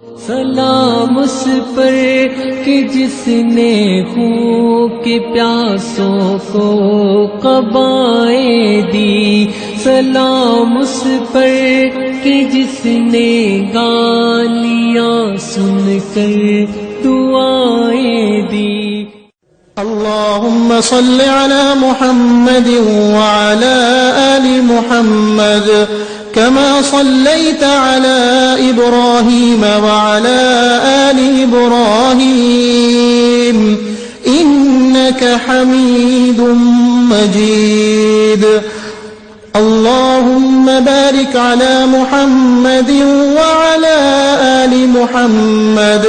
سلام اس پر کہ جس نے خون کے پیاسوں کو قبائیں دی، سلام اس پر کہ جس نے گالیاں سن کر دعائیں دی۔ اللهم صل على محمد وعلى آل محمد كما صليت على إبراهيم وعلى آل إبراهيم إنك حميد مجيد۔ اللهم بارك على محمد وعلى آل محمد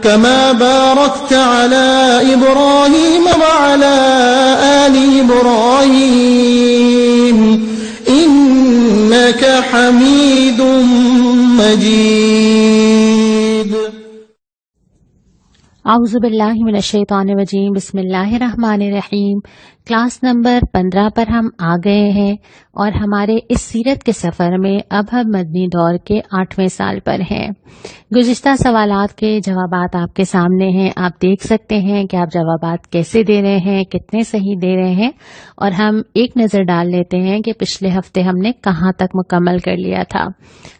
كما باركت على إبراهيم وعلى آل إبراهيم إنك حميد مجيد۔ اعوذ باللہ من الشیطان الرجیم، بسم اللہ الرحمن الرحیم۔ کلاس نمبر 15 پر ہم آ گئے ہیں اور ہمارے اس سیرت کے سفر میں اب ہم مدنی دور کے 8ویں سال پر ہیں۔ گزشتہ سوالات کے جوابات آپ کے سامنے ہیں، آپ دیکھ سکتے ہیں کہ آپ جوابات کیسے دے رہے ہیں، کتنے صحیح دے رہے ہیں، اور ہم ایک نظر ڈال لیتے ہیں کہ پچھلے ہفتے ہم نے کہاں تک مکمل کر لیا تھا۔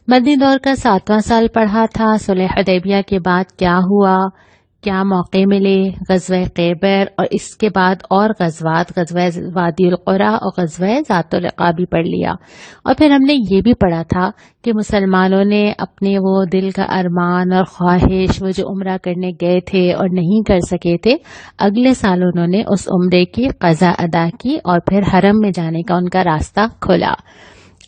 مدنی دور کا 7واں سال پڑھا تھا۔ صلح حدیبیہ کے بعد کیا ہوا، کیا موقع ملے، غزوہ خیبر اور اس کے بعد اور غزوات، غزوہ وادی القریٰ اور غزوہ ذات الرقاع بھی پڑھ لیا۔ اور پھر ہم نے یہ بھی پڑھا تھا کہ مسلمانوں نے اپنے وہ دل کا ارمان اور خواہش، وہ جو عمرہ کرنے گئے تھے اور نہیں کر سکے تھے، اگلے سال انہوں نے اس عمرے کی قضا ادا کی اور پھر حرم میں جانے کا ان کا راستہ کھلا۔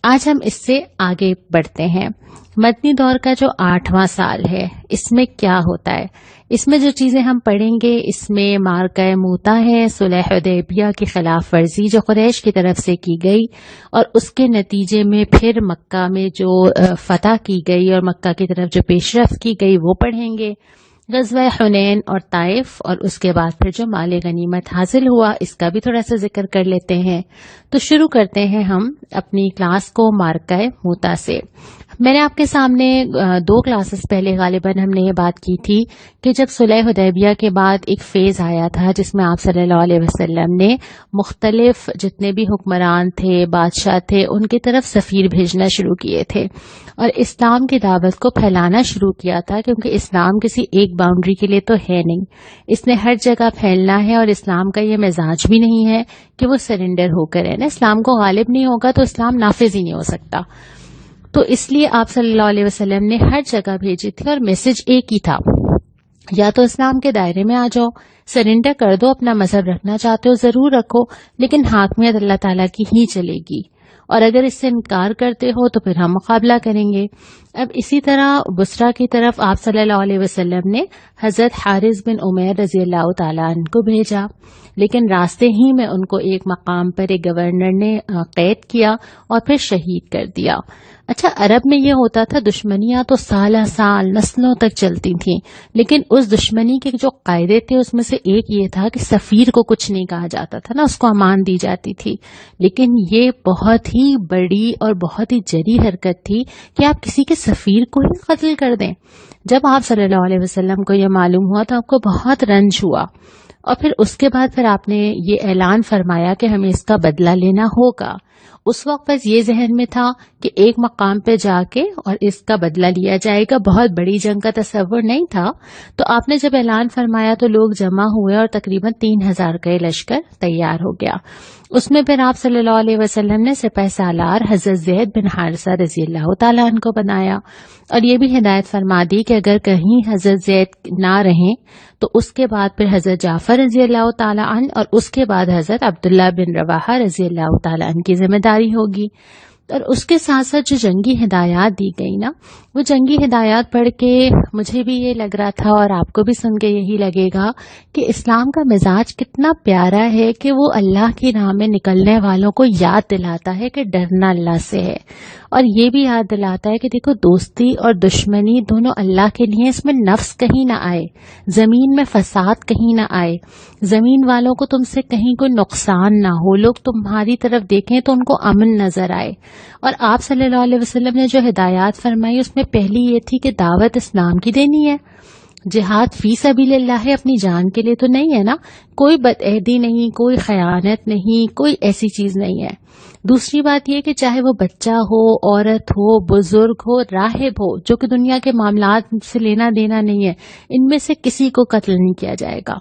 آج ہم اس سے آگے بڑھتے ہیں۔ مدنی دور کا جو 8واں سال ہے، اس میں کیا ہوتا ہے؟ اس میں جو چیزیں ہم پڑھیں گے، اس میں معرکہ موتا ہے، صلح حدیبیہ کی خلاف ورزی جو قریش کی طرف سے کی گئی، اور اس کے نتیجے میں پھر مکہ میں جو فتح کی گئی اور مکہ کی طرف جو پیش رفت کی گئی وہ پڑھیں گے، غزوہ حنین اور طائف، اور اس کے بعد پھر جو مال غنیمت حاصل ہوا اس کا بھی تھوڑا سا ذکر کر لیتے ہیں۔ تو شروع کرتے ہیں ہم اپنی کلاس کو معرکہ موتا سے۔ میں نے آپ کے سامنے 2 کلاسز پہلے غالباً ہم نے یہ بات کی تھی کہ جب صلح حدیبیہ کے بعد ایک فیز آیا تھا جس میں آپ صلی اللہ علیہ وسلم نے مختلف جتنے بھی حکمران تھے، بادشاہ تھے، ان کی طرف سفیر بھیجنا شروع کیے تھے اور اسلام کی دعوت کو پھیلانا شروع کیا تھا، کیونکہ اسلام کسی ایک باؤنڈری کے لیے تو ہے نہیں، اس نے ہر جگہ پھیلنا ہے، اور اسلام کا یہ مزاج بھی نہیں ہے کہ وہ سرنڈر ہو کر رہنا۔ اسلام کو غالب نہیں ہوگا تو اسلام نافذ ہی نہیں ہو سکتا۔ تو اس لیے آپ صلی اللہ علیہ وسلم نے ہر جگہ بھیجی تھی اور میسج ایک ہی تھا، یا تو اسلام کے دائرے میں آ جاؤ، سرنڈر کر دو، اپنا مذہب رکھنا چاہتے ہو ضرور رکھو، لیکن حاکمیت اللہ تعالیٰ کی ہی چلے گی، اور اگر اس سے انکار کرتے ہو تو پھر ہم مقابلہ کریں گے۔ اب اسی طرح بصرہ کی طرف آپ صلی اللہ علیہ وسلم نے حضرت حارث بن عمیر رضی اللہ تعالیٰ عنہ کو بھیجا، لیکن راستے ہی میں ان کو ایک مقام پر ایک گورنر نے قید کیا اور پھر شہید کر دیا۔ اچھا، عرب میں یہ ہوتا تھا، دشمنیاں تو سالہ سال نسلوں تک چلتی تھیں، لیکن اس دشمنی کے جو قاعدے تھے اس میں سے ایک یہ تھا کہ سفیر کو کچھ نہیں کہا جاتا تھا نا، اس کو امان دی جاتی تھی۔ لیکن یہ بہت ہی بڑی اور بہت ہی جری حرکت تھی کہ آپ کسی کے سفیر کو ہی قتل کر دیں۔ جب آپ صلی اللہ علیہ وسلم کو یہ معلوم ہوا تو آپ کو بہت رنج ہوا، اور پھر اس کے بعد پھر آپ نے یہ اعلان فرمایا کہ ہمیں اس کا بدلہ لینا ہوگا۔ اس وقت بس یہ ذہن میں تھا کہ ایک مقام پہ جا کے اور اس کا بدلہ لیا جائے گا، بہت بڑی جنگ کا تصور نہیں تھا۔ تو آپ نے جب اعلان فرمایا تو لوگ جمع ہوئے اور تقریباً 3000 کا لشکر تیار ہو گیا۔ اس میں پھر آپ صلی اللہ علیہ وسلم نے سپہ سالار حضرت زید بن حارثہ رضی اللہ تعالیٰ عنہ کو بنایا، اور یہ بھی ہدایت فرما دی کہ اگر کہیں حضرت زید نہ رہیں تو اس کے بعد پھر حضرت جعفر رضی اللہ تعالیٰ عنہ اور اس کے بعد حضرت عبداللہ بن رواحہ رضی اللہ تعالیٰ عنہ کی ذمہ داری ہوگی۔ اور اس کے ساتھ ساتھ جو جنگی ہدایات دی گئی نا، وہ جنگی ہدایات پڑھ کے مجھے بھی یہ لگ رہا تھا اور آپ کو بھی سن کے یہی لگے گا کہ اسلام کا مزاج کتنا پیارا ہے کہ وہ اللہ کی راہ میں نکلنے والوں کو یاد دلاتا ہے کہ ڈرنا اللہ سے ہے، اور یہ بھی یاد دلاتا ہے کہ دیکھو دوستی اور دشمنی دونوں اللہ کے لیے، اس میں نفس کہیں نہ آئے، زمین میں فساد کہیں نہ آئے، زمین والوں کو تم سے کہیں کوئی نقصان نہ ہو، لوگ تمہاری طرف دیکھیں تو ان کو امن نظر آئے۔ اور آپ صلی اللہ علیہ وسلم نے جو ہدایات فرمائی اس میں پہلی یہ تھی کہ دعوت اسلام کی دینی ہے، جہاد فی سبیل اللہ ہے، اپنی جان کے لیے تو نہیں ہے نا، کوئی بدعہدی نہیں، کوئی خیانت نہیں، کوئی ایسی چیز نہیں ہے۔ دوسری بات یہ کہ چاہے وہ بچہ ہو، عورت ہو، بزرگ ہو، راہب ہو، جو کہ دنیا کے معاملات سے لینا دینا نہیں ہے، ان میں سے کسی کو قتل نہیں کیا جائے گا۔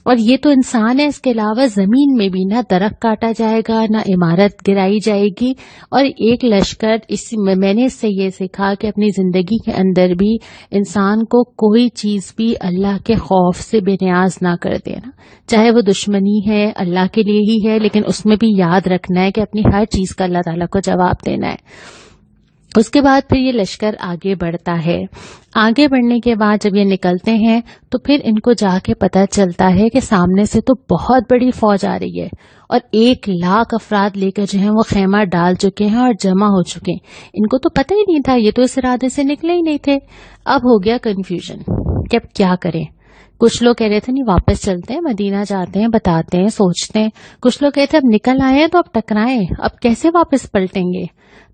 اور یہ تو انسان ہے، اس کے علاوہ زمین میں بھی نہ درخت کاٹا جائے گا، نہ عمارت گرائی جائے گی۔ اور ایک لشکر، میں نے اس سے یہ سیکھا کہ اپنی زندگی کے اندر بھی انسان کو کوئی چیز بھی اللہ کے خوف سے بے نیاز نہ کر دینا، چاہے وہ دشمنی ہے اللہ کے لیے ہی ہے، لیکن اس میں بھی یاد رکھنا ہے کہ اپنی ہر چیز کا اللہ تعالیٰ کو جواب دینا ہے۔ اس کے بعد پھر یہ لشکر آگے بڑھتا ہے۔ آگے بڑھنے کے بعد جب یہ نکلتے ہیں تو پھر ان کو جا کے پتہ چلتا ہے کہ سامنے سے تو بہت بڑی فوج آ رہی ہے اور 1,00,000 افراد لے کر جو ہیں وہ خیمہ ڈال چکے ہیں اور جمع ہو چکے ہیں۔ ان کو تو پتہ ہی نہیں تھا، یہ تو اس ارادے سے نکلے ہی نہیں تھے۔ اب ہو گیا کنفیوژن کہ اب کیا کریں۔ کچھ لوگ کہہ رہے تھے نہیں واپس چلتے ہیں، مدینہ جاتے ہیں، بتاتے ہیں، سوچتے ہیں۔ کچھ لوگ کہتے ہیں اب نکل آئے ہیں تو اب ٹکرائیں، اب کیسے واپس پلٹیں گے۔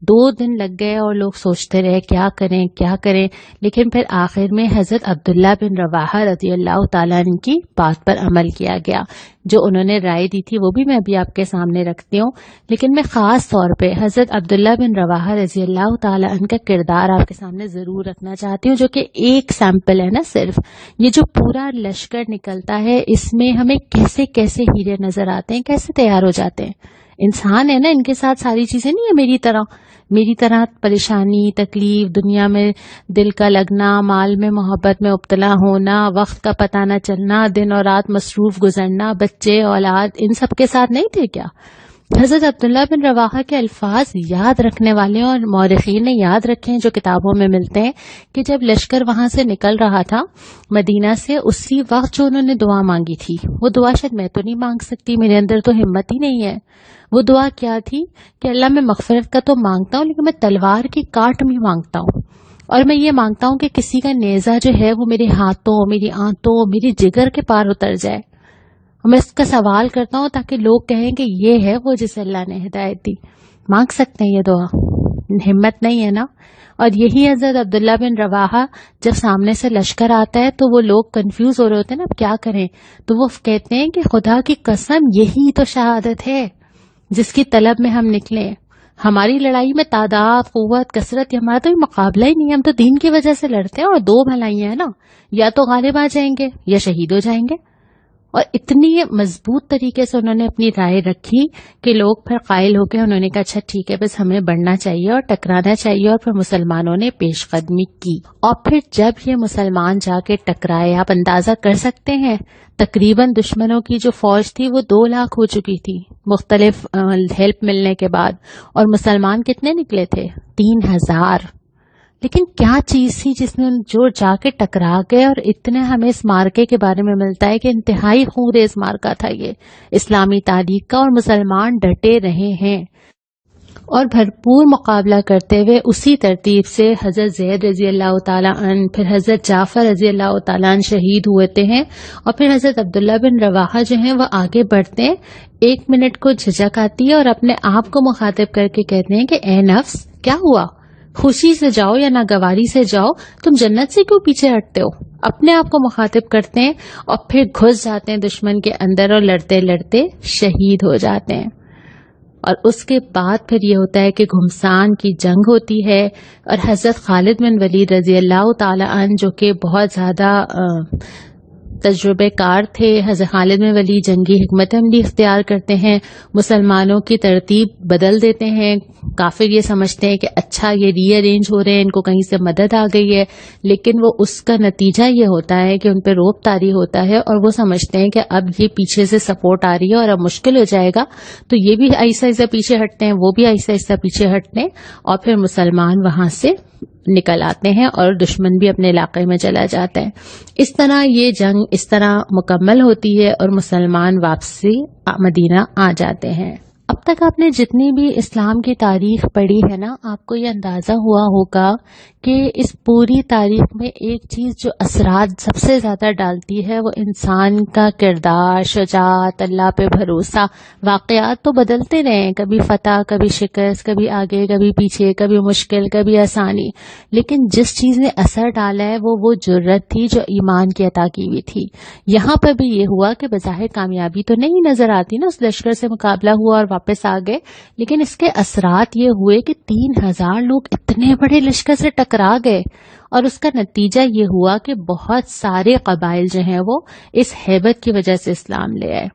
2 دن لگ گئے اور لوگ سوچتے رہے کیا کریں کیا کریں، لیکن پھر آخر میں حضرت عبداللہ بن رواحہ رضی اللہ تعالیٰ عنہ کی بات پر عمل کیا گیا۔ جو انہوں نے رائے دی تھی وہ بھی میں ابھی آپ کے سامنے رکھتی ہوں، لیکن میں خاص طور پہ حضرت عبداللہ بن رواحہ رضی اللہ تعالیٰ عنہ کا کردار آپ کے سامنے ضرور رکھنا چاہتی ہوں، جو کہ ایک سیمپل ہے نا صرف۔ یہ جو پورا لشکر نکلتا ہے اس میں ہمیں کیسے کیسے ہیرے نظر آتے ہیں، کیسے تیار ہو جاتے ہیں۔ انسان ہے نا، ان کے ساتھ ساری چیزیں نہیں ہیں میری طرح پریشانی، تکلیف، دنیا میں دل کا لگنا، مال میں محبت میں مبتلا ہونا، وقت کا پتہ نہ چلنا، دن اور رات مصروف گزرنا، بچے اولاد، ان سب کے ساتھ نہیں تھے کیا؟ حضرت عبداللہ بن رواحہ کے الفاظ یاد رکھنے والے اور مورخین نے یاد رکھے ہیں جو کتابوں میں ملتے ہیں کہ جب لشکر وہاں سے نکل رہا تھا مدینہ سے، اسی وقت جو انہوں نے دعا مانگی تھی، وہ دعا شاید میں تو نہیں مانگ سکتی، میرے اندر تو ہمت ہی نہیں ہے۔ وہ دعا کیا تھی کہ اللہ میں مغفرت کا تو مانگتا ہوں، لیکن میں تلوار کی کاٹ بھی مانگتا ہوں، اور میں یہ مانگتا ہوں کہ کسی کا نیزہ جو ہے وہ میرے ہاتھوں، میری آنتوں، میری جگر کے پار اتر جائے۔ میں اس کا سوال کرتا ہوں تاکہ لوگ کہیں کہ یہ ہے وہ جسے اللہ نے ہدایت دی۔ مانگ سکتے ہیں یہ دعا، ہمت نہیں ہے نا۔ اور یہی حضرت عبداللہ بن رواحہ جب سامنے سے لشکر آتا ہے تو وہ لوگ کنفیوز ہو رہے ہوتے ہیں نا اب کیا کریں، تو وہ کہتے ہیں کہ خدا کی قسم یہی تو شہادت ہے جس کی طلب میں ہم نکلے۔ ہماری لڑائی میں تعداد، قوت، کثرت، ہمارا تو مقابلہ ہی نہیں ہے، ہم تو دین کی وجہ سے لڑتے ہیں، اور 2 بھلائیاں ہیں نا، یا تو غالب آ جائیں گے یا شہید ہو جائیں گے۔ اور اتنی مضبوط طریقے سے انہوں نے اپنی رائے رکھی کہ لوگ پھر قائل ہو کے انہوں نے کہا اچھا ٹھیک ہے، بس ہمیں بڑھنا چاہیے اور ٹکرانا چاہیے، اور پھر مسلمانوں نے پیش قدمی کی۔ اور پھر جب یہ مسلمان جا کے ٹکرائے، آپ اندازہ کر سکتے ہیں تقریباً دشمنوں کی جو فوج تھی وہ 2 لاکھ ہو چکی تھی مختلف ہیلپ ملنے کے بعد، اور مسلمان کتنے نکلے تھے؟ 3000۔ لیکن کیا چیز تھی جس نے جو جا کے ٹکرا گئے، اور اتنے ہمیں اس مارکے کے بارے میں ملتا ہے کہ انتہائی خونریز مارکا تھا یہ اسلامی تاریخ کا، اور مسلمان ڈٹے رہے ہیں اور بھرپور مقابلہ کرتے ہوئے اسی ترتیب سے حضرت زید رضی اللہ تعالیٰ عنہ، پھر حضرت جعفر رضی اللہ تعالیٰ عنہ شہید ہوتے ہیں، اور پھر حضرت عبداللہ بن رواحہ جو ہیں وہ آگے بڑھتے ہیں۔ 1 منٹ کو جھجک آتی ہے اور اپنے آپ کو مخاطب کر کے کہتے ہیں کہ اے نفس کیا ہوا، خوشی سے جاؤ یا ناگواری سے جاؤ، تم جنت سے کیوں پیچھے ہٹتے ہو؟ اپنے آپ کو مخاطب کرتے ہیں اور پھر گھس جاتے ہیں دشمن کے اندر اور لڑتے لڑتے شہید ہو جاتے ہیں۔ اور اس کے بعد پھر یہ ہوتا ہے کہ گھمسان کی جنگ ہوتی ہے، اور حضرت خالد بن ولید رضی اللہ تعالی عنہ جو کہ بہت زیادہ تجربے کار تھے، حضرت خالد بن ولید جنگی حکمت عملی اختیار کرتے ہیں، مسلمانوں کی ترتیب بدل دیتے ہیں۔ کافر یہ سمجھتے ہیں کہ اچھا یہ ری ارینج ہو رہے ہیں، ان کو کہیں سے مدد آ گئی ہے، لیکن وہ اس کا نتیجہ یہ ہوتا ہے کہ ان پہ روب طاری ہوتا ہے، اور وہ سمجھتے ہیں کہ اب یہ پیچھے سے سپورٹ آ رہی ہے اور اب مشکل ہو جائے گا، تو یہ بھی آہستہ آہستہ پیچھے ہٹتے ہیں، وہ بھی آہستہ آہستہ پیچھے ہٹتے ہیں، اور پھر مسلمان وہاں سے نکل آتے ہیں اور دشمن بھی اپنے علاقے میں چلا جاتا ہے۔ اس طرح یہ جنگ اس طرح مکمل ہوتی ہے اور مسلمان واپسی مدینہ آ جاتے ہیں۔ اب تک آپ نے جتنی بھی اسلام کی تاریخ پڑھی ہے نا، آپ کو یہ اندازہ ہوا ہوگا کہ اس پوری تاریخ میں ایک چیز جو اثرات سب سے زیادہ ڈالتی ہے وہ انسان کا کردار، شجاعت، اللہ پہ بھروسہ۔ واقعات تو بدلتے رہے، کبھی فتح، کبھی شکست، کبھی آگے، کبھی پیچھے، کبھی مشکل، کبھی آسانی، لیکن جس چیز نے اثر ڈالا ہے وہ جرت تھی جو ایمان کی عطا کی ہوئی تھی۔ یہاں پر بھی یہ ہوا کہ بظاہر کامیابی تو نہیں نظر آتی نا، اس لشکر سے مقابلہ ہوا اور واپس آ گئے، لیکن اس کے اثرات یہ ہوئے کہ 3000 لوگ اتنے بڑے لشکر سے ٹکرا گئے، اور اس کا نتیجہ یہ ہوا کہ بہت سارے قبائل جو ہیں وہ اس ہیبت کی وجہ سے اسلام لے آئے،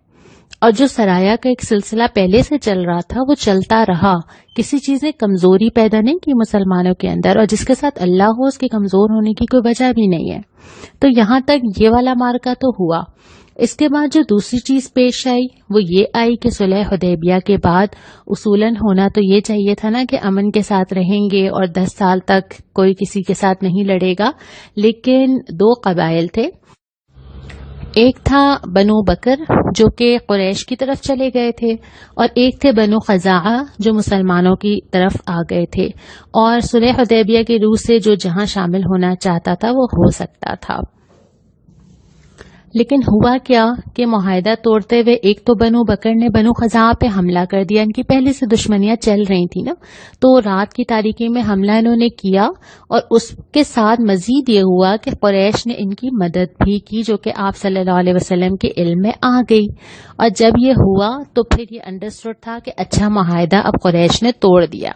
اور جو سرایا کا ایک سلسلہ پہلے سے چل رہا تھا وہ چلتا رہا۔ کسی چیز نے کمزوری پیدا نہیں کی مسلمانوں کے اندر، اور جس کے ساتھ اللہ ہو اس کے کمزور ہونے کی کوئی وجہ بھی نہیں ہے۔ تو یہاں تک یہ والا معرکہ تو ہوا۔ اس کے بعد جو دوسری چیز پیش آئی وہ یہ آئی کہ صلح حدیبیہ کے بعد اصولاً ہونا تو یہ چاہیے تھا نا کہ امن کے ساتھ رہیں گے اور 10 سال تک کوئی کسی کے ساتھ نہیں لڑے گا، لیکن 2 قبائل تھے۔ ایک تھا بنو بکر جو کہ قریش کی طرف چلے گئے تھے، اور ایک تھے بنو خزاعہ جو مسلمانوں کی طرف آ گئے تھے، اور صلح حدیبیہ کی روح سے جو جہاں شامل ہونا چاہتا تھا وہ ہو سکتا تھا۔ لیکن ہوا کیا کہ معاہدہ توڑتے ہوئے ایک تو بنو بکر نے بنو خزاعہ پہ حملہ کر دیا، ان کی پہلے سے دشمنیاں چل رہی تھی نا، تو رات کی تاریکی میں حملہ انہوں نے کیا، اور اس کے ساتھ مزید یہ ہوا کہ قریش نے ان کی مدد بھی کی جو کہ آپ صلی اللہ علیہ وسلم کے علم میں آ گئی، اور جب یہ ہوا تو پھر یہ انڈرسٹوڈ تھا کہ اچھا معاہدہ اب قریش نے توڑ دیا۔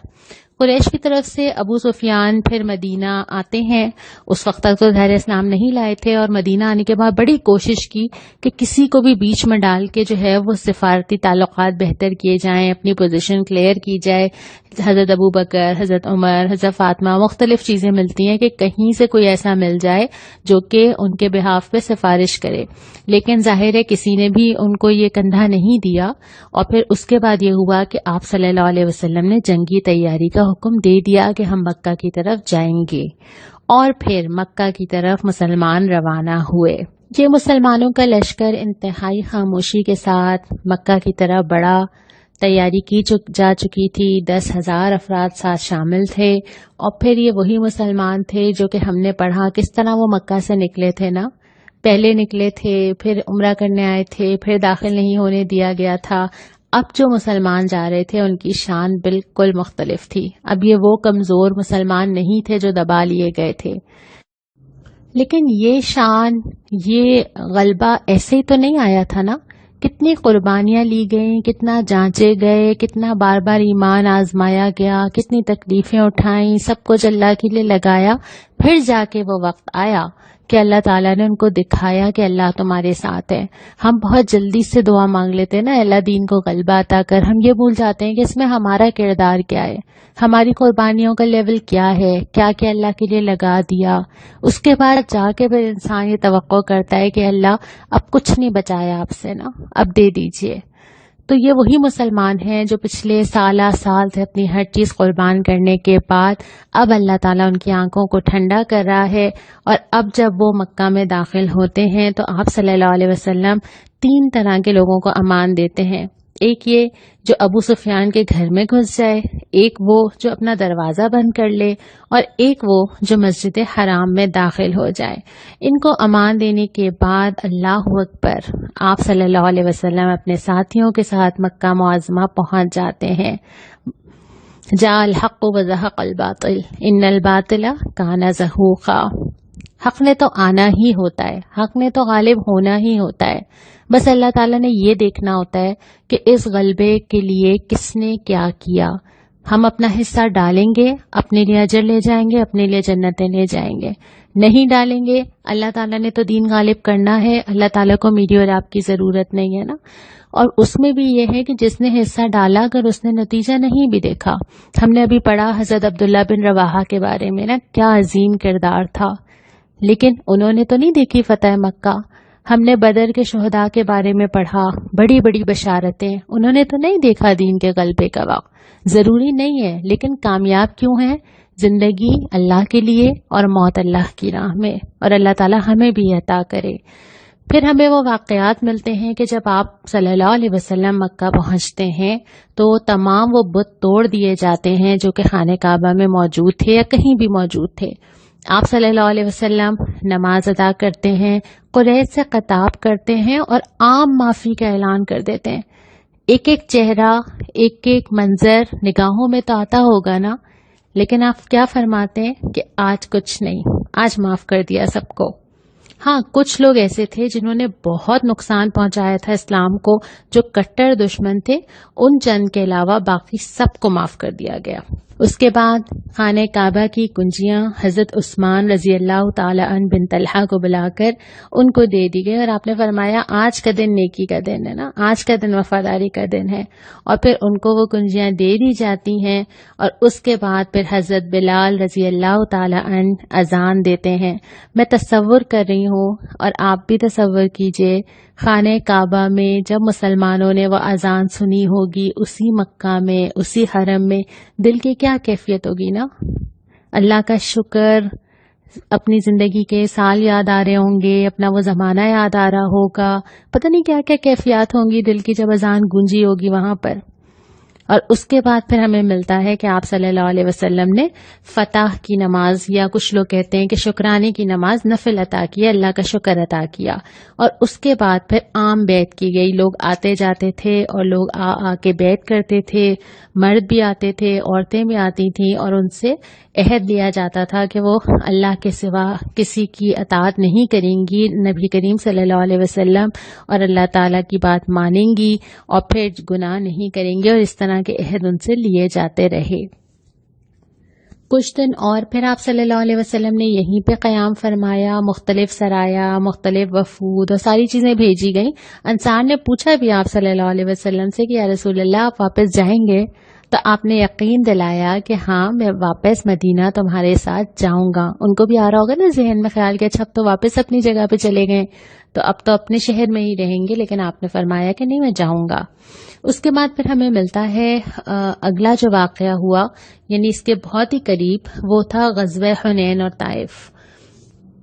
قریش کی طرف سے ابو سفیان پھر مدینہ آتے ہیں، اس وقت تک تو ظاہر اسلام نہیں لائے تھے، اور مدینہ آنے کے بعد بڑی کوشش کی کہ کسی کو بھی بیچ میں ڈال کے جو ہے وہ سفارتی تعلقات بہتر کیے جائیں، اپنی پوزیشن کلیئر کی جائے۔ حضرت ابو بکر، حضرت عمر، حضرت فاطمہ، مختلف چیزیں ملتی ہیں کہ کہیں سے کوئی ایسا مل جائے جو کہ ان کے بہاف پہ سفارش کرے، لیکن ظاہر ہے کسی نے بھی ان کو یہ کندھا نہیں دیا، اور پھر اس کے بعد یہ ہوا کہ آپ صلی اللہ علیہ وسلم نے جنگی تیاری کا حکم دے دیا کہ ہم مکہ کی طرف جائیں گے، اور پھر مکہ کی طرف مسلمان روانہ ہوئے۔ یہ مسلمانوں کا لشکر انتہائی خاموشی کے ساتھ مکہ کی طرف بڑا، تیاری کی جا چکی تھی، 10,000 افراد ساتھ شامل تھے، اور پھر یہ وہی مسلمان تھے جو کہ ہم نے پڑھا کس طرح وہ مکہ سے نکلے تھے نا، پہلے نکلے تھے، پھر عمرہ کرنے آئے تھے، پھر داخل نہیں ہونے دیا گیا تھا۔ اب جو مسلمان جا رہے تھے ان کی شان بالکل مختلف تھی، اب یہ وہ کمزور مسلمان نہیں تھے جو دبا لیے گئے تھے، لیکن یہ شان، یہ غلبہ ایسے ہی تو نہیں آیا تھا نا، کتنی قربانیاں لی گئیں، کتنا جانچے گئے، کتنا بار بار ایمان آزمایا گیا، کتنی تکلیفیں اٹھائیں، سب کچھ اللہ کے لیے لگایا، پھر جا کے وہ وقت آیا کہ اللہ تعالیٰ نے ان کو دکھایا کہ اللہ تمہارے ساتھ ہے۔ ہم بہت جلدی سے دعا مانگ لیتے ہیں نا، اللہ دین کو غلبہ عطا کر، ہم یہ بھول جاتے ہیں کہ اس میں ہمارا کردار کیا ہے، ہماری قربانیوں کا لیول کیا ہے، کیا کیا اللہ کے لیے لگا دیا۔ اس کے بعد جا کے پھر انسان یہ توقع کرتا ہے کہ اللہ اب کچھ نہیں بچایا آپ سے نا، اب دے دیجئے۔ تو یہ وہی مسلمان ہیں جو پچھلے سال سے اپنی ہر چیز قربان کرنے کے بعد اب اللہ تعالیٰ ان کی آنکھوں کو ٹھنڈا کر رہا ہے، اور اب جب وہ مکہ میں داخل ہوتے ہیں تو آپ صلی اللہ علیہ وسلم 3 طرح کے لوگوں کو امان دیتے ہیں۔ ایک یہ جو ابو سفیان کے گھر میں گھس جائے، ایک وہ جو اپنا دروازہ بند کر لے، اور ایک وہ جو مسجد حرام میں داخل ہو جائے۔ ان کو امان دینے کے بعد اللہ اکبر، آپ صلی اللہ علیہ وسلم اپنے ساتھیوں کے ساتھ مکہ معظمہ پہنچ جاتے ہیں۔ جاء الحق وزهق الباطل ان الباطل کان زہوقا۔ حق نے تو آنا ہی ہوتا ہے، حق نے تو غالب ہونا ہی ہوتا ہے، بس اللہ تعالیٰ نے یہ دیکھنا ہوتا ہے کہ اس غلبے کے لیے کس نے کیا کیا۔ ہم اپنا حصہ ڈالیں گے، اپنے لیے اجر لے جائیں گے، اپنے لیے جنتیں لے جائیں گے، نہیں ڈالیں گے، اللہ تعالیٰ نے تو دین غالب کرنا ہے، اللہ تعالیٰ کو میری اور آپ کی ضرورت نہیں ہے نا۔ اور اس میں بھی یہ ہے کہ جس نے حصہ ڈالا اگر اس نے نتیجہ نہیں بھی دیکھا، ہم نے ابھی پڑھا حضرت عبداللہ بن رواحہ کے بارے میں نا، کیا عظیم کردار تھا، لیکن انہوں نے تو نہیں دیکھی فتح مکہ۔ ہم نے بدر کے شہداء کے بارے میں پڑھا، بڑی بڑی بشارتیں، انہوں نے تو نہیں دیکھا دین کے غلبے کا وقت۔ ضروری نہیں ہے، لیکن کامیاب کیوں ہیں؟ زندگی اللہ کے لیے اور موت اللہ کی راہ میں، اور اللہ تعالی ہمیں بھی عطا کرے۔ پھر ہمیں وہ واقعات ملتے ہیں کہ جب آپ صلی اللہ علیہ وسلم مکہ پہنچتے ہیں تو تمام وہ بت توڑ دیے جاتے ہیں جو کہ خانہ کعبہ میں موجود تھے یا کہیں بھی موجود تھے. آپ صلی اللہ علیہ وسلم نماز ادا کرتے ہیں، قریش سے خطاب کرتے ہیں اور عام معافی کا اعلان کر دیتے ہیں. ایک ایک چہرہ، ایک ایک منظر نگاہوں میں تو آتا ہوگا نا، لیکن آپ کیا فرماتے ہیں کہ آج کچھ نہیں، آج معاف کر دیا سب کو. ہاں، کچھ لوگ ایسے تھے جنہوں نے بہت نقصان پہنچایا تھا اسلام کو، جو کٹر دشمن تھے، ان چند کے علاوہ باقی سب کو معاف کر دیا گیا. اس کے بعد خانہ کعبہ کی کنجیاں حضرت عثمان رضی اللہ تعالی عنہ بن طلحہ کو بلا کر ان کو دے دی گئی، اور آپ نے فرمایا آج کا دن نیکی کا دن ہے نا، آج کا دن وفاداری کا دن ہے. اور پھر ان کو وہ کنجیاں دے دی جاتی ہیں، اور اس کے بعد پھر حضرت بلال رضی اللہ تعالی عنہ اذان دیتے ہیں. میں تصور کر رہی ہوں اور آپ بھی تصور کیجئے، خانہ کعبہ میں جب مسلمانوں نے وہ اذان سنی ہوگی، اسی مکہ میں، اسی حرم میں، دل کی کیا کیفیت ہوگی نا. اللہ کا شکر، اپنی زندگی کے سال یاد آ رہے ہوں گے، اپنا وہ زمانہ یاد آ رہا ہوگا، پتہ نہیں کیا کیا کیفیات ہوں گی دل کی جب اذان گونجی ہوگی وہاں پر. اور اس کے بعد پھر ہمیں ملتا ہے کہ آپ صلی اللہ علیہ وسلم نے فتح کی نماز، یا کچھ لوگ کہتے ہیں کہ شکرانے کی نماز، نفل عطا کیا، اللہ کا شکر عطا کیا. اور اس کے بعد پھر عام بیعت کی گئی. لوگ آتے جاتے تھے اور لوگ آ کے بیعت کرتے تھے، مرد بھی آتے تھے، عورتیں بھی آتی تھیں، اور ان سے عہد لیا جاتا تھا کہ وہ اللہ کے سوا کسی کی اطاعت نہیں کریں گی، نبی کریم صلی اللہ علیہ وسلم اور اللہ تعالیٰ کی بات مانیں گی، اور پھر گناہ نہیں کریں گے، اور اس طرح کے عہد ان سے لیے جاتے رہے. کچھ دن اور پھر آپ صلی اللہ علیہ وسلم نے یہیں پہ قیام فرمایا. مختلف سرایا، مختلف وفود اور ساری چیزیں بھیجی گئیں. انصار نے پوچھا بھی آپ صلی اللہ علیہ وسلم سے کہ یا رسول اللہ آپ واپس جائیں گے؟ تو آپ نے یقین دلایا کہ ہاں میں واپس مدینہ تمہارے ساتھ جاؤں گا. ان کو بھی آ رہا ہوگا نا ذہن میں خیال کہ اچھا اب تو واپس اپنی جگہ پہ چلے گئے، تو اب تو اپنے شہر میں ہی رہیں گے، لیکن آپ نے فرمایا کہ نہیں میں جاؤں گا. اس کے بعد پھر ہمیں ملتا ہے اگلا جو واقعہ ہوا، یعنی اس کے بہت ہی قریب، وہ تھا غزوہ حنین اور طائف.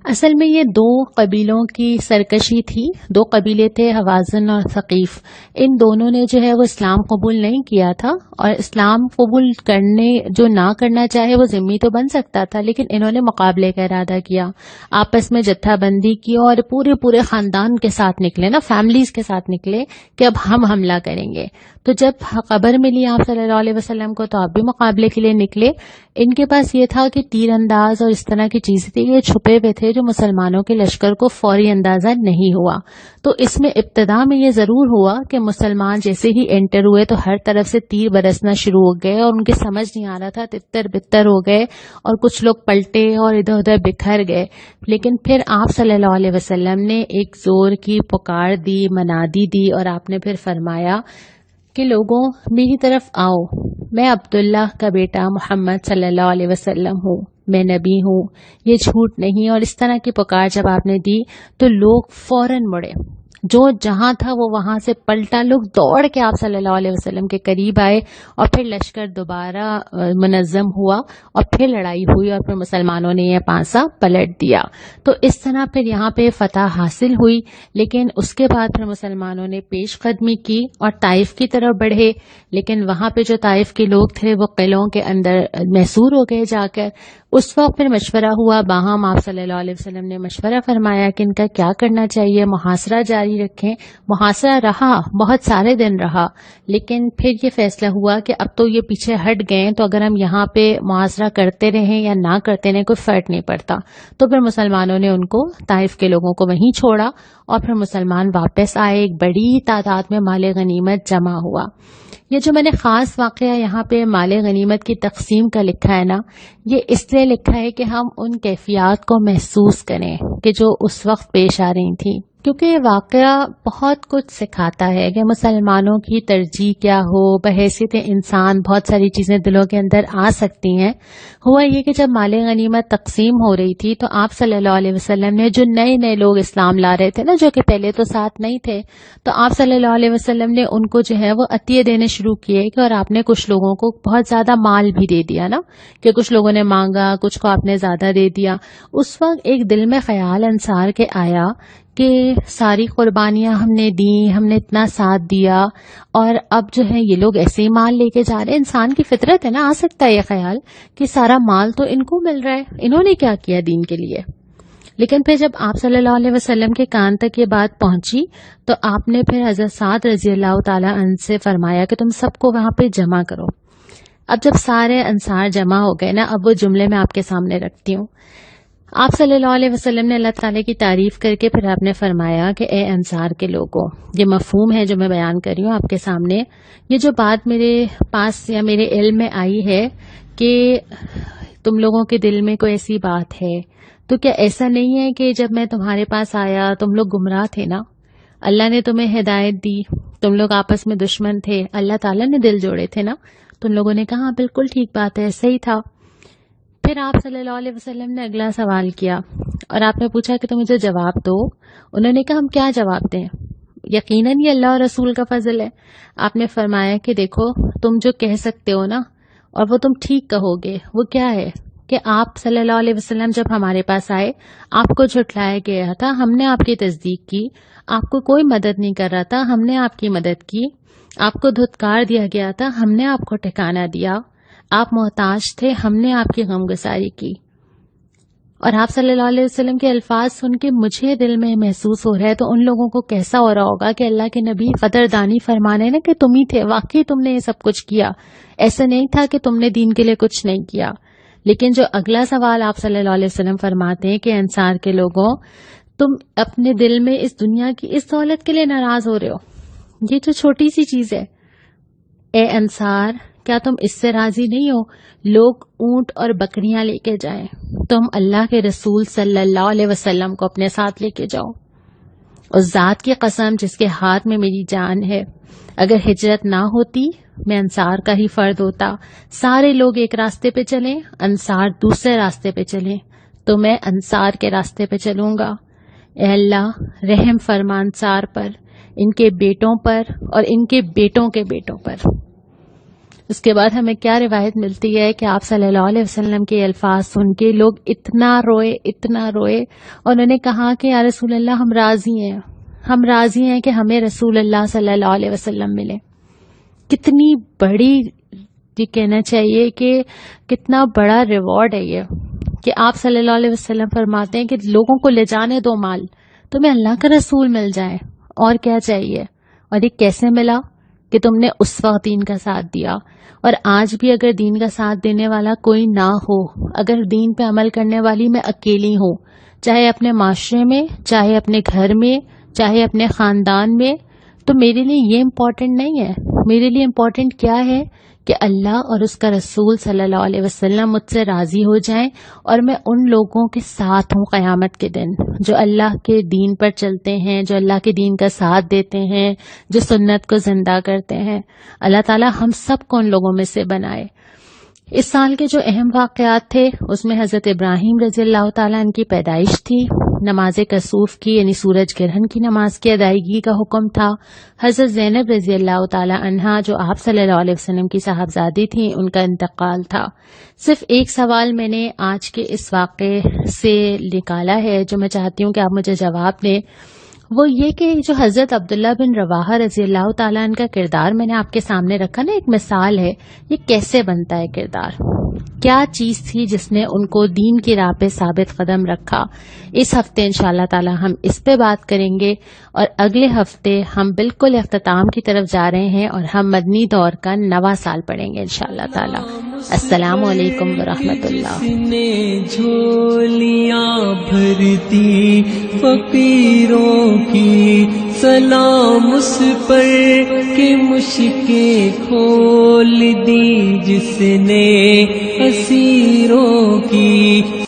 اصل میں یہ دو قبیلوں کی سرکشی تھی. دو قبیلے تھے، حوازن اور ثقیف. ان دونوں نے جو ہے وہ اسلام قبول نہیں کیا تھا، اور اسلام قبول کرنے جو نہ کرنا چاہے وہ ذمہ تو بن سکتا تھا، لیکن انہوں نے مقابلے کا ارادہ کیا، آپس میں جتھا بندی کی اور پورے خاندان کے ساتھ نکلے نا، فیملیز کے ساتھ نکلے کہ اب ہم حملہ کریں گے. تو جب خبر ملی آپ صلی اللہ علیہ وسلم کو تو آپ بھی مقابلے کے لیے نکلے. ان کے پاس یہ تھا کہ تیر انداز اور اس طرح کی چیزیں تھی، یہ چھپے ہوئے تھے جو مسلمانوں کے لشکر کو فوری اندازہ نہیں ہوا. تو اس میں ابتدا میں یہ ضرور ہوا کہ مسلمان جیسے ہی انٹر ہوئے تو ہر طرف سے تیر برسنا شروع ہو گئے، اور ان کے سمجھ نہیں آ رہا تھا، تتر بتر ہو گئے، اور کچھ لوگ پلٹے اور ادھر ادھر بکھر گئے. لیکن پھر آپ صلی اللہ علیہ وسلم نے ایک زور کی پکار دی، منادی دی، اور آپ نے پھر فرمایا کہ لوگوں میری طرف آؤ، میں عبداللہ کا بیٹا محمد صلی اللہ علیہ وسلم ہوں، میں نبی ہوں، یہ جھوٹ نہیں. اور اس طرح کی پکار جب آپ نے دی تو لوگ فوراً مڑے، جو جہاں تھا وہ وہاں سے پلٹا. لوگ دوڑ کے آپ صلی اللہ علیہ وسلم کے قریب آئے، اور پھر لشکر دوبارہ منظم ہوا، اور پھر لڑائی ہوئی، اور پھر مسلمانوں نے یہ پانسا پلٹ دیا. تو اس طرح پھر یہاں پہ فتح حاصل ہوئی. لیکن اس کے بعد پھر مسلمانوں نے پیش قدمی کی اور طائف کی طرف بڑھے. لیکن وہاں پہ جو طائف کے لوگ تھے وہ قلعوں کے اندر محصور ہو گئے جا کر. اس وقت پھر مشورہ ہوا باہم. آپ صلی اللہ علیہ وسلم نے مشورہ فرمایا کہ ان کا کیا کرنا چاہیے، محاصرہ جاری رکھیں. محاصرہ رہا، بہت سارے دن رہا، لیکن پھر یہ فیصلہ ہوا کہ اب تو یہ پیچھے ہٹ گئے، تو اگر ہم یہاں پہ محاصرہ کرتے رہیں یا نہ کرتے رہیں کوئی فرق نہیں پڑتا. تو پھر مسلمانوں نے ان کو، طائف کے لوگوں کو وہیں چھوڑا، اور پھر مسلمان واپس آئے. ایک بڑی تعداد میں مال غنیمت جمع ہوا. یہ جو میں نے خاص واقعہ یہاں پہ مال غنیمت کی تقسیم کا لکھا ہے نا، یہ اس لیے لکھا ہے کہ ہم ان کیفیات کو محسوس کریں کہ جو اس وقت پیش آ رہی تھیں، کیونکہ یہ واقعہ بہت کچھ سکھاتا ہے کہ مسلمانوں کی ترجیح کیا ہو. بحیثیت انسان بہت ساری چیزیں دلوں کے اندر آ سکتی ہیں. ہوا یہ کہ جب مال غنیمت تقسیم ہو رہی تھی تو آپ صلی اللہ علیہ وسلم نے، جو نئے نئے لوگ اسلام لا رہے تھے نا، جو کہ پہلے تو ساتھ نہیں تھے، تو آپ صلی اللہ علیہ وسلم نے ان کو جو ہے وہ عطیے دینے شروع کیے. کہ اور آپ نے کچھ لوگوں کو بہت زیادہ مال بھی دے دیا نا، کہ کچھ لوگوں نے مانگا، کچھ کو آپ نے زیادہ دے دیا. اس وقت ایک دل میں خیال انصار کے آیا کہ ساری قربانیاں ہم نے دی، ہم نے اتنا ساتھ دیا، اور اب جو ہے یہ لوگ ایسے ہی مال لے کے جا رہے ہیں. انسان کی فطرت ہے نا، آ سکتا ہے یہ خیال کہ سارا مال تو ان کو مل رہا ہے، انہوں نے کیا کیا دین کے لیے. لیکن پھر جب آپ صلی اللہ علیہ وسلم کے کان تک یہ بات پہنچی تو آپ نے پھر حضرت سعد رضی اللہ تعالی عنہ سے فرمایا کہ تم سب کو وہاں پہ جمع کرو. اب جب سارے انصار جمع ہو گئے نا، اب وہ جملے میں آپ کے سامنے رکھتی ہوں. آپ صلی اللہ علیہ وسلم نے اللہ تعالیٰ کی تعریف کر کے پھر آپ نے فرمایا کہ اے انصار کے لوگوں، یہ مفہوم ہے جو میں بیان کر رہی ہوں آپ کے سامنے. یہ جو بات میرے پاس یا میرے علم میں آئی ہے کہ تم لوگوں کے دل میں کوئی ایسی بات ہے، تو کیا ایسا نہیں ہے کہ جب میں تمہارے پاس آیا تم لوگ گمراہ تھے نا، اللہ نے تمہیں ہدایت دی، تم لوگ آپس میں دشمن تھے، اللہ تعالیٰ نے دل جوڑے تھے نا. تم لوگوں نے کہا بالکل ٹھیک بات ہے، صحیح تھا. پھر آپ صلی اللہ علیہ وسلم نے اگلا سوال کیا اور آپ نے پوچھا کہ تم مجھے جواب دو. انہوں نے کہا ہم کیا جواب دیں، یقیناً یہ اللہ اور رسول کا فضل ہے. آپ نے فرمایا کہ دیکھو تم جو کہہ سکتے ہو نا، اور وہ تم ٹھیک کہو گے، وہ کیا ہے کہ آپ صلی اللہ علیہ وسلم جب ہمارے پاس آئے آپ کو جھٹلایا گیا تھا، ہم نے آپ کی تصدیق کی. آپ کو کوئی مدد نہیں کر رہا تھا، ہم نے آپ کی مدد کی. آپ کو دھتکار دیا گیا تھا، ہم نے آپ کو ٹھکانہ دیا. آپ محتاج تھے، ہم نے آپ کی غمگساری کی. اور آپ صلی اللہ علیہ وسلم کے الفاظ سن کے مجھے دل میں محسوس ہو رہا ہے تو ان لوگوں کو کیسا ہو رہا ہوگا کہ اللہ کے نبی قدردانی فرمانے نا کہ تم ہی تھے، واقعی تم نے یہ سب کچھ کیا، ایسا نہیں تھا کہ تم نے دین کے لیے کچھ نہیں کیا. لیکن جو اگلا سوال آپ صلی اللہ علیہ وسلم فرماتے ہیں کہ انصار کے لوگوں، تم اپنے دل میں اس دنیا کی اس دولت کے لیے ناراض ہو رہے ہو، یہ جو چھوٹی سی چیز ہے. اے انصار، کیا تم اس سے راضی نہیں ہو لوگ اونٹ اور بکریاں لے کے جائیں، تم اللہ کے رسول صلی اللہ علیہ وسلم کو اپنے ساتھ لے کے جاؤ. اس ذات کی قسم جس کے ہاتھ میں میری جان ہے، اگر ہجرت نہ ہوتی میں انصار کا ہی فرد ہوتا. سارے لوگ ایک راستے پہ چلیں، انصار دوسرے راستے پہ چلیں، تو میں انصار کے راستے پہ چلوں گا. اے اللہ رحم فرما انصار پر، ان کے بیٹوں پر اور ان کے بیٹوں کے بیٹوں پر. اس کے بعد ہمیں کیا روایت ملتی ہے کہ آپ صلی اللہ علیہ وسلم کے الفاظ سن کے لوگ اتنا روئے اور انہوں نے کہا کہ یا رسول اللہ ہم راضی ہیں کہ ہمیں رسول اللہ صلی اللہ علیہ وسلم ملے. کتنی بڑی، یہ کہنا چاہیے کہ کتنا بڑا ریوارڈ ہے یہ کہ آپ صلی اللہ علیہ وسلم فرماتے ہیں کہ لوگوں کو لے جانے دو مال، تمہیں اللہ کا رسول مل جائے، اور کیا چاہیے. اور یہ کیسے ملا کہ تم نے اس وقت دین کا ساتھ دیا. اور آج بھی اگر دین کا ساتھ دینے والا کوئی نہ ہو، اگر دین پہ عمل کرنے والی میں اکیلی ہوں، چاہے اپنے معاشرے میں، چاہے اپنے گھر میں، چاہے اپنے خاندان میں، تو میرے لیے یہ امپورٹنٹ نہیں ہے. میرے لیے امپورٹنٹ کیا ہے کہ اللہ اور اس کا رسول صلی اللہ علیہ وسلم مجھ سے راضی ہو جائیں اور میں ان لوگوں کے ساتھ ہوں قیامت کے دن جو اللہ کے دین پر چلتے ہیں، جو اللہ کے دین کا ساتھ دیتے ہیں، جو سنت کو زندہ کرتے ہیں. اللہ تعالی ہم سب کو ان لوگوں میں سے بنائے. اس سال کے جو اہم واقعات تھے اس میں حضرت ابراہیم رضی اللہ تعالیٰ عنہ کی پیدائش تھی، نماز کسوف کی یعنی سورج گرہن کی نماز کی ادائیگی کا حکم تھا، حضرت زینب رضی اللہ تعالیٰ عنہا جو آپ صلی اللہ علیہ وسلم کی صاحبزادی تھیں ان کا انتقال تھا. صرف ایک سوال میں نے آج کے اس واقعے سے نکالا ہے جو میں چاہتی ہوں کہ آپ مجھے جواب دیں، وہ یہ کہ جو حضرت عبداللہ بن رواحہ رضی اللہ تعالیٰ عنہ کا کردار میں نے آپ کے سامنے رکھا نا، ایک مثال ہے یہ کیسے بنتا ہے کردار، کیا چیز تھی جس نے ان کو دین کی راہ پہ ثابت قدم رکھا. اس ہفتے انشاءاللہ تعالی ہم اس پہ بات کریں گے اور اگلے ہفتے ہم بالکل اختتام کی طرف جا رہے ہیں اور ہم مدنی دور کا 9واں سال پڑھیں گے انشاءاللہ تعالی. السلام علیکم ورحمۃ اللہ. نے جھولیاں بھرتی فقیروں کی، سلام اس پر کہ مشکیں کھول دی جس نے اسیروں کی.